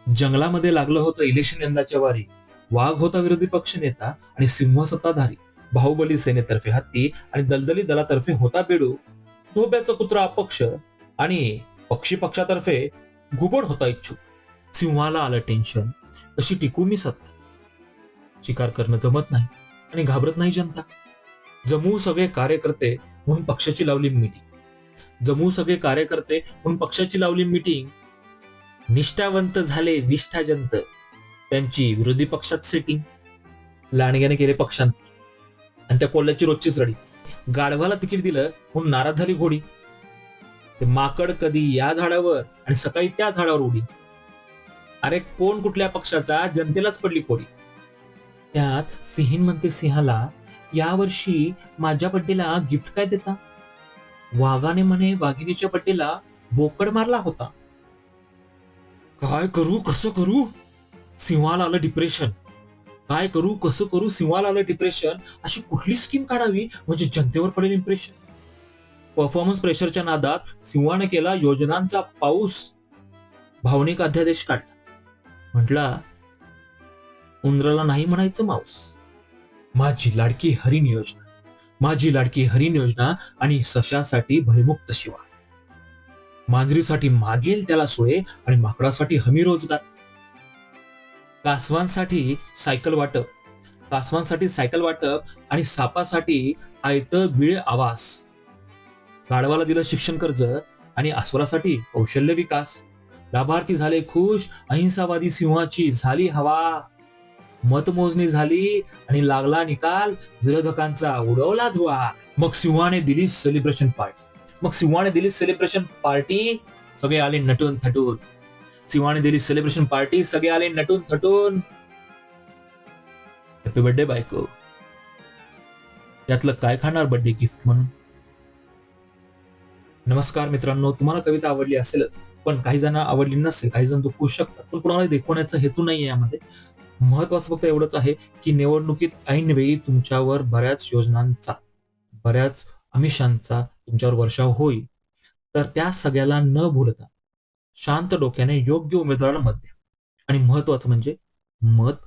जंगलामध्ये लागलं होतं इलेक्शन यंदाच्या वारी. वाघ होता विरोधी पक्ष नेता आणि सिंह सत्ताधारी. बाहुबली सेनेतर्फे हत्ती आणि दलदली दलातर्फे होता बेडू. धोब्याचा कुत्रा अपक्ष आणि पक्षी पक्षातर्फे घुबड होता इच्छुक. सिंहाला आलं टेन्शन, कशी टिकू मी सत्ता. शिकार करणं जमत नाही आणि घाबरत नाही जनता. जमू सगळे कार्यकर्ते म्हणून पक्षाची लावली मीटिंग. जमू सगळे कार्यकर्ते म्हणून पक्षाची लावली मीटिंग. निष्ठावंत झाले निष्ठाजंत, त्यांची विरोधी पक्षात सेटिंग. लांडग्याने केले पक्षांतर आणि त्या कोल्ह्याची रोजचीच रडी. गाढवाला तिकीट दिलं म्हणून नाराज झाली घोडी. ते माकड कधी या झाडावर आणि सकाळी त्या झाडावर उडी. अरे कोण कुठल्या पक्षाचा, जनतेलाच पडली कोडी. त्यात सिंहीण म्हणते सिंहाला, यावर्षी माझ्या बड्डेला गिफ्ट काय देता. वाघाने म्हणे वाघिणीच्या बड्डेला बोकड मारला होता. काय करू कसं करू, सिंहाला आलं डिप्रेशन. काय करू कसं करू, सिंहाला आलं डिप्रेशन. अशी कुठली स्कीम काढावी म्हणजे जनतेवर पडेल इम्प्रेशन. परफॉर्मन्स प्रेशरच्या नादात सिंहाने केला योजनांचा पाऊस. भावनिक अध्यादेश काढला. म्हटला, उंदराला नाही म्हणायचं माऊस. माझी लाडकी हरिण योजना, माझी लाडकी हरिण योजना आणि सशासाठी भयमुक्त शिवा. मांजरीसाठी मागेल त्याला सोय आणि माकडासाठी हमी रोजगार. कासवांसाठी सायकल वाटप, कासवांसाठी सायकल वाटप आणि सापासाठी आयतं बीळ आवास. गाढवाला दिलं शिक्षण कर्ज आणि अस्वलासाठी कौशल्य विकास. लाभार्थी झाले खुश, अहिंसावादी सिंहाची झाली हवा. मतमोजणी झाली आणि लागला निकाल, विरोधकांचा उडवला धुवा. मग सिंहाने दिली सेलिब्रेशन पार्टी, मग सिंहाने दिली सेलिब्रेशन पार्टी. सगळे आले नटून थटून. सिंहाने दिली सेलिब्रेशन पार्टी, सगळे आले नटून थटून. हॅपी बर्थडे बायको. यातलं काय खाणार बर्थडे गिफ्ट म्हणून. नमस्कार मित्रांनो, तुम्हाला कविता आवडली असेलच, पण काही जण आवडली नसेल, काही जण दुखवू शकतात, पण कुणाला देखवण्याचा हेतू नाहीये यामध्ये. महत्वाचं फक्त एवढंच आहे की निवडणुकीत ऐनवेळी तुमच्यावर बऱ्याच योजनांचा, बऱ्याच आमिषांचा तुमच्यावर वर्षाव होईल. तर त्या सगळ्याला न भूलता शांत डोक्याने योग्य उमेदवाराला मत द्या. आणि महत्वाचं म्हणजे मत